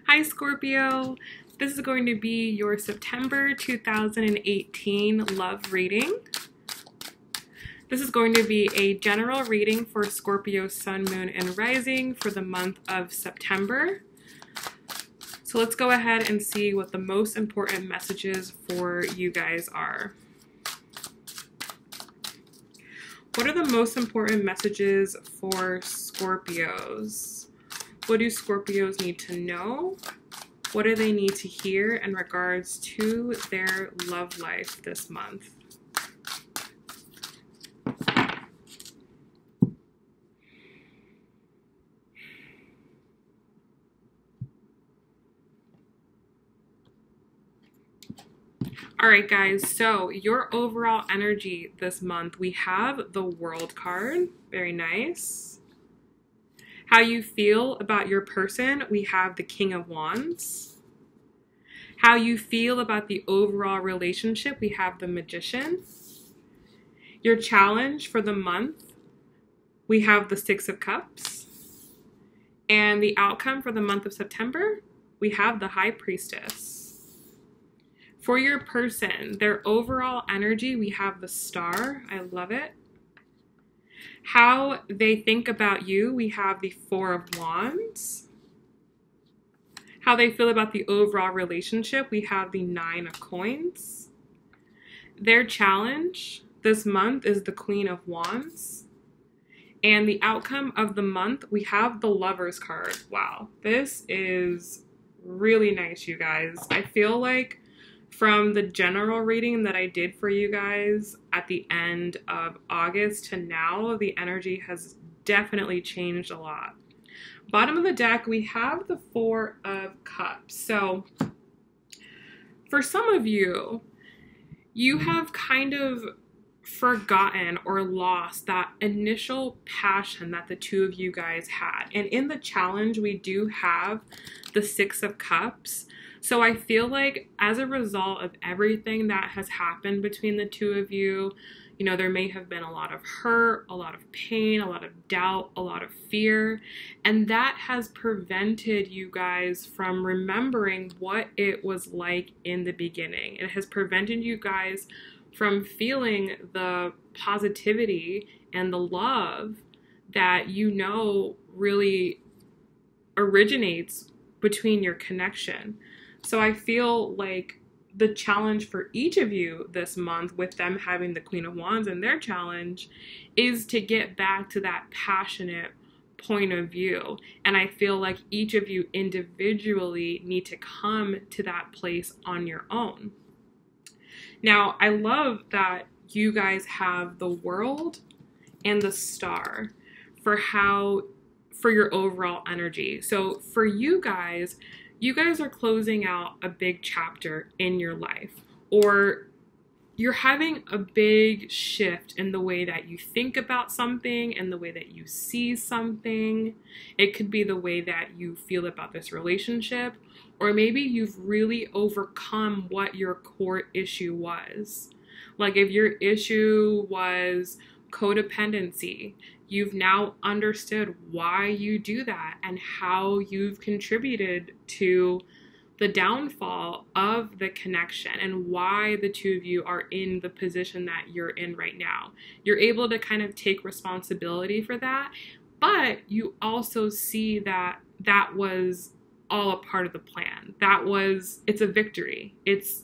Hi Scorpio, this is going to be your September 2018 love reading. This is going to be a general reading for Scorpio Sun, Moon, and Rising for the month of September. So let's go ahead and see what the most important messages for you guys are. What are the most important messages for Scorpios? What do Scorpios need to know? What do they need to hear in regards to their love life this month? All right, guys, so your overall energy this month, we have the World card. Very nice. How you feel about your person, we have the King of Wands. How you feel about the overall relationship, we have the Magician. Your challenge for the month, we have the Six of Cups. And the outcome for the month of September, we have the High Priestess. For your person, their overall energy, we have the Star. I love it. How they think about you, we have the Four of Wands. How they feel about the overall relationship, we have the Nine of Coins. Their challenge this month is the Queen of Wands. And the outcome of the month, we have the Lovers card. Wow, this is really nice, you guys. I feel like from the general reading that I did for you guys at the end of August to now, the energy has definitely changed a lot. Bottom of the deck, we have the Four of Cups. So for some of you, you have kind of forgotten or lost that initial passion that the two of you guys had. And in the challenge, we do have the Six of Cups. So I feel like as a result of everything that has happened between the two of you, you know, there may have been a lot of hurt, a lot of pain, a lot of doubt, a lot of fear, and that has prevented you guys from remembering what it was like in the beginning. It has prevented you guys from feeling the positivity and the love that you know really originates between your connection. So I feel like the challenge for each of you this month, with them having the Queen of Wands in their challenge, is to get back to that passionate point of view. And I feel like each of you individually need to come to that place on your own. Now, I love that you guys have the World and the Star for your overall energy. So for you guys are closing out a big chapter in your life, or you're having a big shift in the way that you think about something and the way that you see something. It could be the way that you feel about this relationship, or maybe you've really overcome what your core issue was. Like if your issue was codependency, you've now understood why you do that and how you've contributed to the downfall of the connection and why the two of you are in the position that you're in right now. You're able to kind of take responsibility for that, but you also see that that was all a part of the plan. It's a victory. It's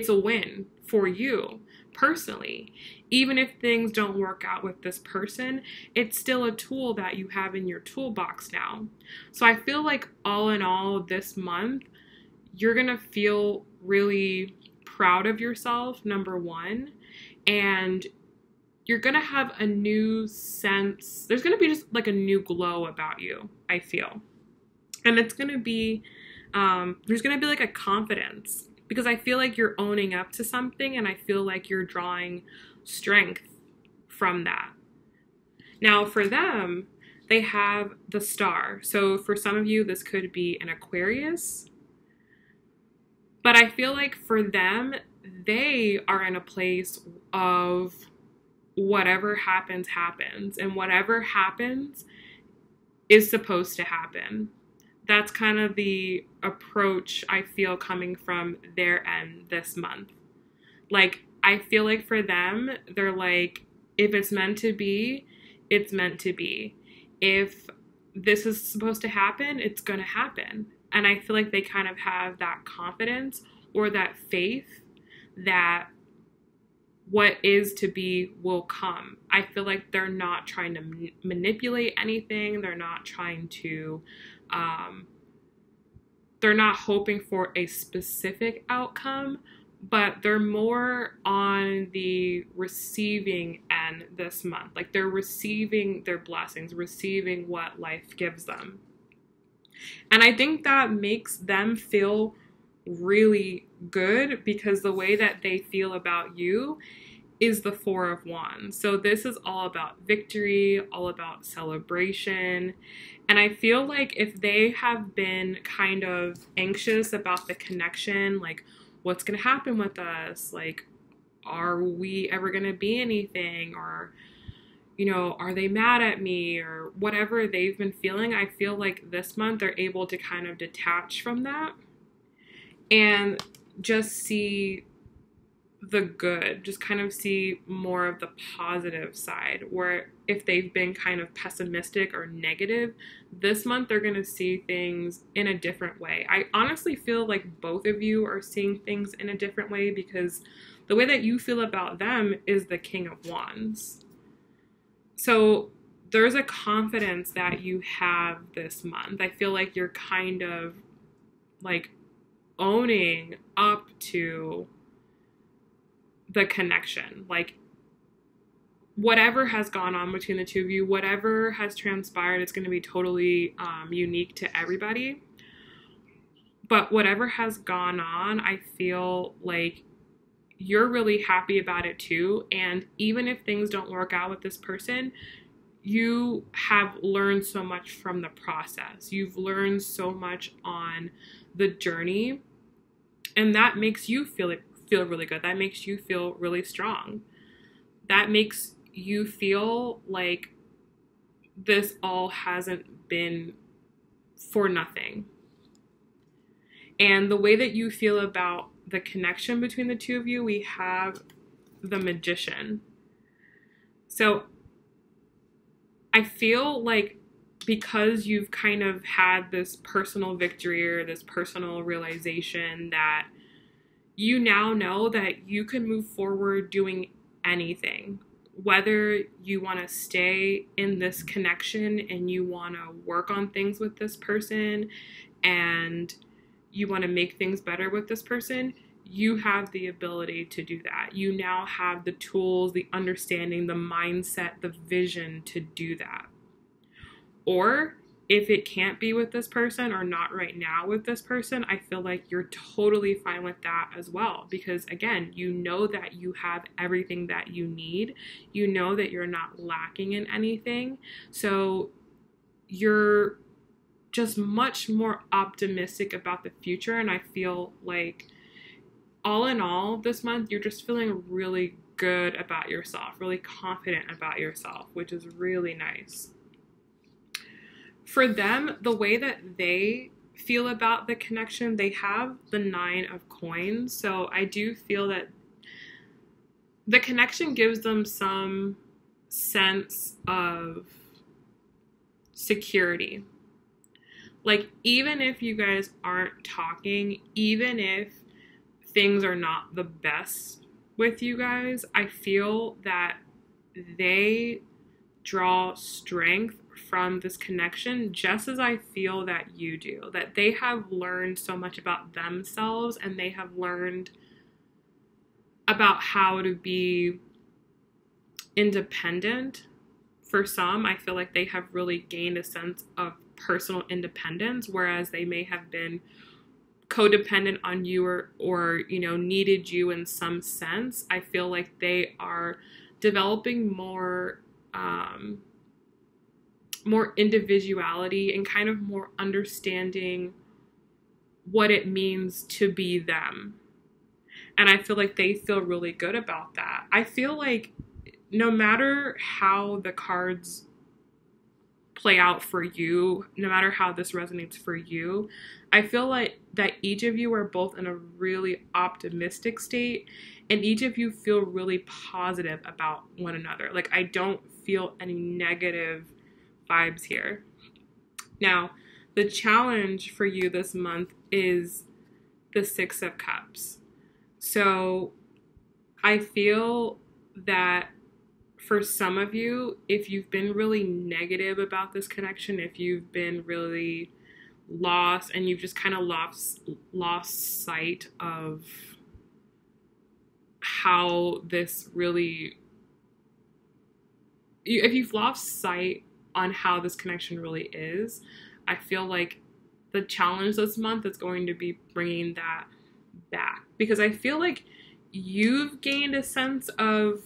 a win for you personally. Even if things don't work out with this person, it's still a tool that you have in your toolbox now. So I feel like all in all this month, you're gonna feel really proud of yourself, number one, and you're gonna have a new sense. There's gonna be just like a new glow about you, I feel. And it's gonna be, there's gonna be like a confidence, because I feel like you're owning up to something, and I feel like you're drawing strength from that. Now for them, they have the Star. So for some of you, this could be an Aquarius. But I feel like for them, they are in a place of whatever happens, happens. And whatever happens is supposed to happen. That's kind of the approach I feel coming from their end this month. Like, I feel like for them, they're like, if it's meant to be, it's meant to be. If this is supposed to happen, it's going to happen. And I feel like they kind of have that confidence or that faith that what is to be will come. I feel like they're not trying to manipulate anything. They're not trying to, they're not hoping for a specific outcome, but they're more on the receiving end this month. Like, they're receiving their blessings, receiving what life gives them. And I think that makes them feel really good, because the way that they feel about you is the Four of Wands. So this is all about victory, all about celebration. And I feel like if they have been kind of anxious about the connection, like, what's going to happen with us? Like, are we ever going to be anything? Or, you know, are they mad at me? Or whatever they've been feeling, I feel like this month they're able to kind of detach from that and just see the good, just kind of see more of the positive side, where if they've been kind of pessimistic or negative, this month they're going to see things in a different way. I honestly feel like both of you are seeing things in a different way, because the way that you feel about them is the King of Wands. So there's a confidence that you have this month. I feel like you're kind of like owning up to the connection. Like, whatever has gone on between the two of you, whatever has transpired, it's going to be totally unique to everybody. But whatever has gone on, I feel like you're really happy about it too. And even if things don't work out with this person, you have learned so much from the process. You've learned so much on the journey, and that makes you feel really good. That makes you feel really strong. That makes you feel like this all hasn't been for nothing. And the way that you feel about the connection between the two of you, we have the Magician. So I feel like because you've kind of had this personal victory or this personal realization that you now know that you can move forward doing anything, whether you want to stay in this connection and you want to work on things with this person and you want to make things better with this person, you have the ability to do that. You now have the tools, the understanding, the mindset, the vision to do that. Or if it can't be with this person or not right now with this person, I feel like you're totally fine with that as well. Because again, you know that you have everything that you need. You know that you're not lacking in anything. So you're just much more optimistic about the future. And I feel like all in all this month, you're just feeling really good about yourself, really confident about yourself, which is really nice. For them, the way that they feel about the connection, they have the 9 of Coins. So I do feel that the connection gives them some sense of security. Like, even if you guys aren't talking, even if things are not the best with you guys, I feel that they draw strength from this connection, just as I feel that you do. That they have learned so much about themselves, and they have learned about how to be independent. For some, I feel like they have really gained a sense of personal independence, whereas they may have been codependent on you or you know, needed you in some sense. I feel like they are developing more individuality and kind of more understanding what it means to be them. And I feel like they feel really good about that. I feel like no matter how the cards play out for you, no matter how this resonates for you, I feel like that each of you are both in a really optimistic state, and each of you feel really positive about one another. Like, I don't feel any negative vibes here. Now, the challenge for you this month is the Six of Cups. So I feel that for some of you, if you've been really negative about this connection, if you've been really lost and you've just kind of lost sight of how this really, if you've lost sight on how this connection really is, I feel like the challenge this month is going to be bringing that back, because I feel like you've gained a sense of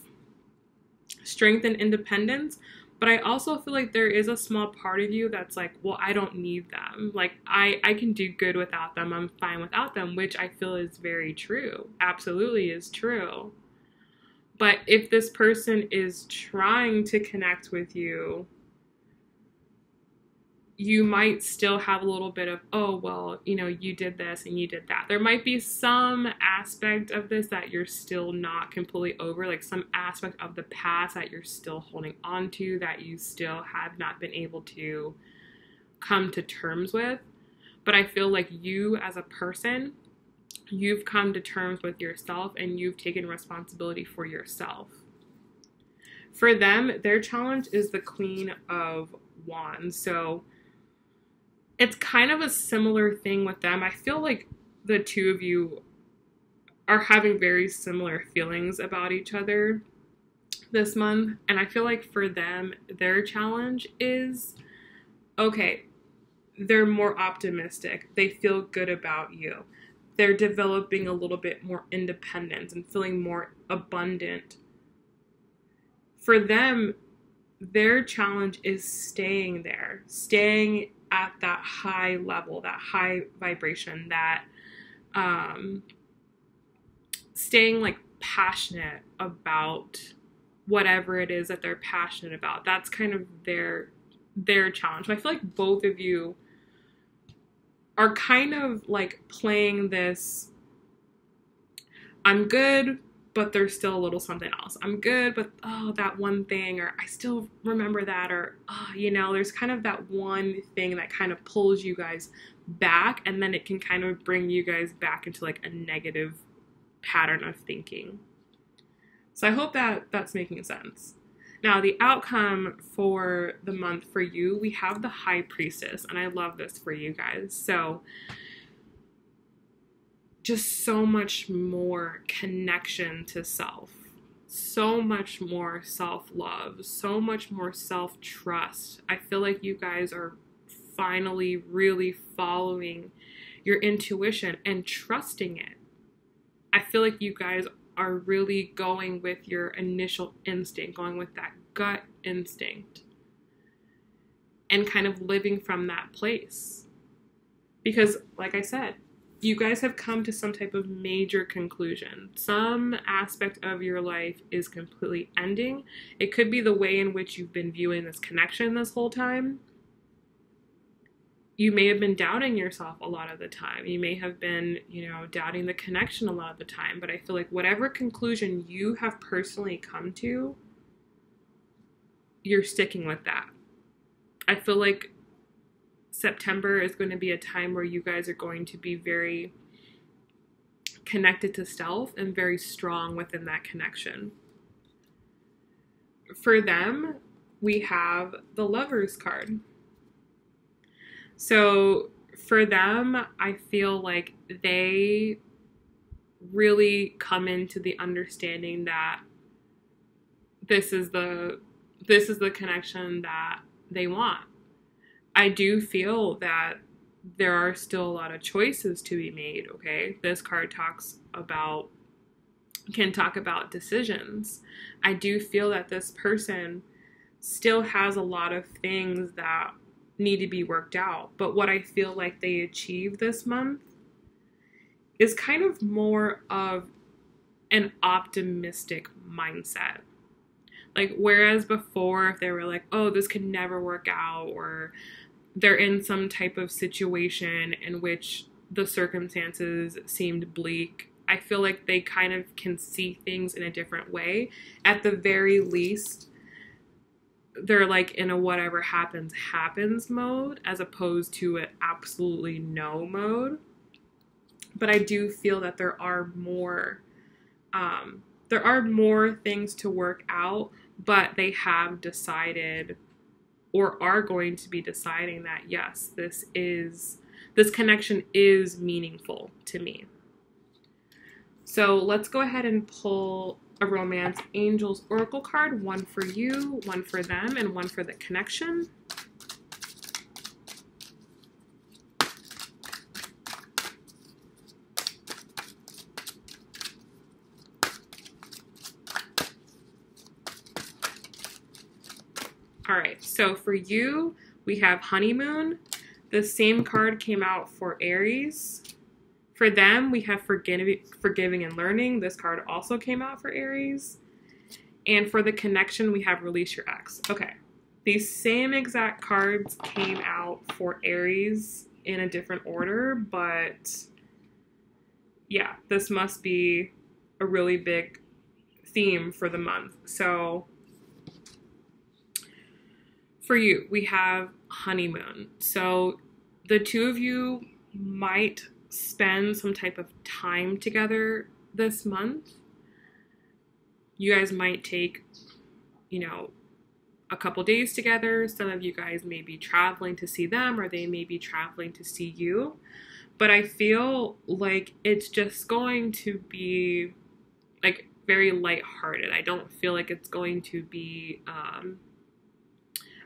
strength and independence, but I also feel like there is a small part of you that's like, well, I don't need them. Like, I can do good without them. I'm fine without them, which I feel is very true. Absolutely is true. But if this person is trying to connect with you, you might still have a little bit of, oh, well, you know, you did this and you did that. There might be some aspect of this that you're still not completely over, like some aspect of the past that you're still holding on to, that you still have not been able to come to terms with. But I feel like you as a person, you've come to terms with yourself and you've taken responsibility for yourself. For them, their challenge is the Queen of Wands. So it's kind of a similar thing with them. I feel like the two of you are having very similar feelings about each other this month. And I feel like for them, their challenge is, okay, they're more optimistic. They feel good about you. They're developing a little bit more independence and feeling more abundant. For them, their challenge is staying there, staying at that high level, that high vibration, that staying like passionate about whatever it is that they're passionate about. That's kind of their challenge. But I feel like both of you are kind of like playing this, I'm good, but there's still a little something else. I'm good, but oh, that one thing, or I still remember that, or oh, you know, there's kind of that one thing that kind of pulls you guys back, and then it can kind of bring you guys back into like a negative pattern of thinking. So I hope that that's making sense. Now, the outcome for the month for you, we have the High Priestess, and I love this for you guys. So just so much more connection to self, so much more self-love, so much more self-trust. I feel like you guys are finally really following your intuition and trusting it. I feel like you guys are really going with your initial instinct, going with that gut instinct, and kind of living from that place. Because, like I said, you guys have come to some type of major conclusion. Some aspect of your life is completely ending. It could be the way in which you've been viewing this connection this whole time. You may have been doubting yourself a lot of the time. You may have been, you know, doubting the connection a lot of the time. But I feel like whatever conclusion you have personally come to, you're sticking with that. I feel like September is going to be a time where you guys are going to be very connected to self and very strong within that connection. For them, we have the Lovers card. So for them, I feel like they really come into the understanding that this is the connection that they want. I do feel that there are still a lot of choices to be made, okay? This card can talk about decisions. I do feel that this person still has a lot of things that need to be worked out. But what I feel like they achieved this month is kind of more of an optimistic mindset. Like, whereas before, if they were like, oh, this could never work out, or they're in some type of situation in which the circumstances seemed bleak, I feel like they kind of can see things in a different way. At the very least, they're like in a whatever happens, happens mode, as opposed to an absolutely no mode. But I do feel that there are more things to work out, but they have decided, or are going to be deciding, that yes, this connection is meaningful to me. So let's go ahead and pull a Romance Angels Oracle card, one for you, one for them, and one for the connection. All right, so for you, we have Honeymoon. The same card came out for Aries. For them, we have Forgiving and Learning. This card also came out for Aries. And for the connection, we have Release Your Ex. Okay, these same exact cards came out for Aries in a different order, but yeah, this must be a really big theme for the month. So for you, we have Honeymoon. So the two of you might spend some type of time together this month. You guys might take, a couple days together. Some of you guys may be traveling to see them, or they may be traveling to see you. But I feel like it's just going to be like very lighthearted. I don't feel like it's going to be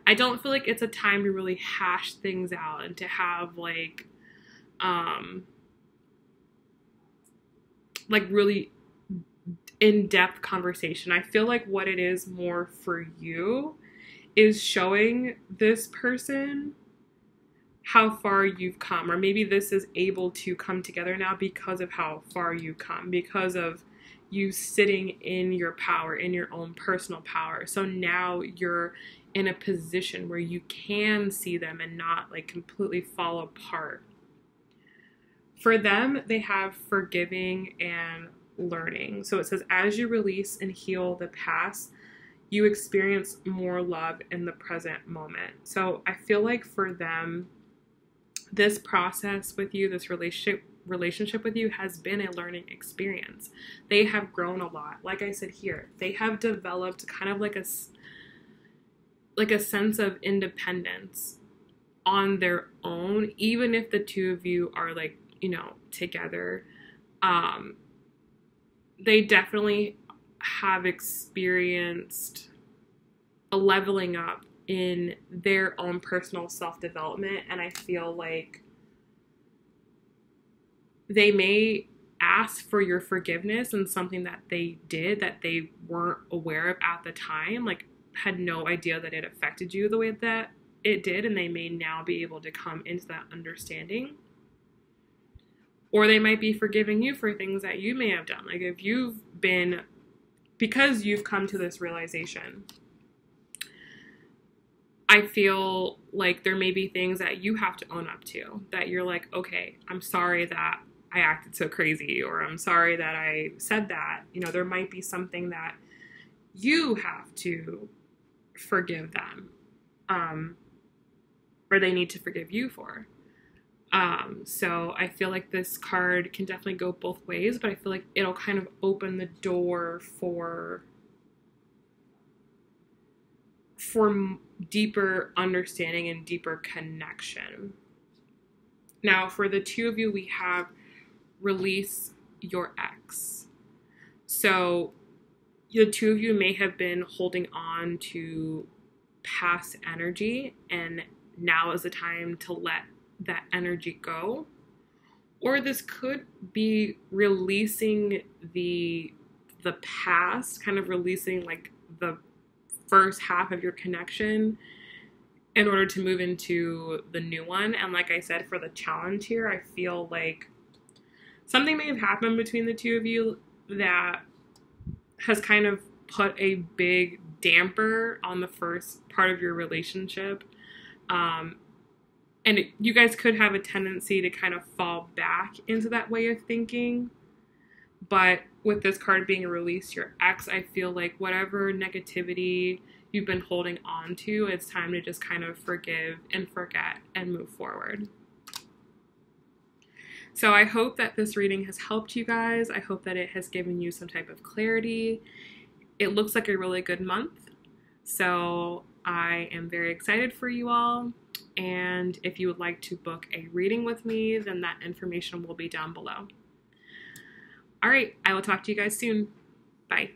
I don't feel like it's a time to really hash things out and to have really in-depth conversation. I feel like what it is more for you is showing this person how far you've come, or maybe this is able to come together now because of how far you come, because of you sitting in your power, in your own personal power. So now you're in a position where you can see them and not like completely fall apart. For them, they have Forgiving and Learning. So it says, as you release and heal the past, you experience more love in the present moment. So I feel like for them, this process with you, this relationship with you has been a learning experience. They have grown a lot. Like I said here, they have developed kind of like a sense of independence on their own, even if the two of you are together. They definitely have experienced a leveling up in their own personal self-development, and I feel like they may ask for your forgiveness and something that they did that they weren't aware of at the time, like had no idea that it affected you the way that it did, and they may now be able to come into that understanding. Or they might be forgiving you for things that you may have done. Like because you've come to this realization, I feel like there may be things that you have to own up to, that you're like, okay, I'm sorry that I acted so crazy, or I'm sorry that I said that. There might be something that you have to forgive them, or they need to forgive you for. So I feel like this card can definitely go both ways, but I feel like it'll kind of open the door for deeper understanding and deeper connection. Now, for the two of you, we have Release Your Ex. So the two of you may have been holding on to past energy, and now is the time to let that energy go. Or this could be releasing the past, kind of releasing like the first half of your connection in order to move into the new one. And like I said, for the challenge here, I feel like something may have happened between the two of you that has kind of put a big damper on the first part of your relationship. And you guys could have a tendency to kind of fall back into that way of thinking. But with this card being released, your ex, I feel like whatever negativity you've been holding on to, it's time to just kind of forgive and forget and move forward. So I hope that this reading has helped you guys. I hope that it has given you some type of clarity. It looks like a really good month. So I am very excited for you all. And if you would like to book a reading with me, then that information will be down below. All right, I will talk to you guys soon. Bye.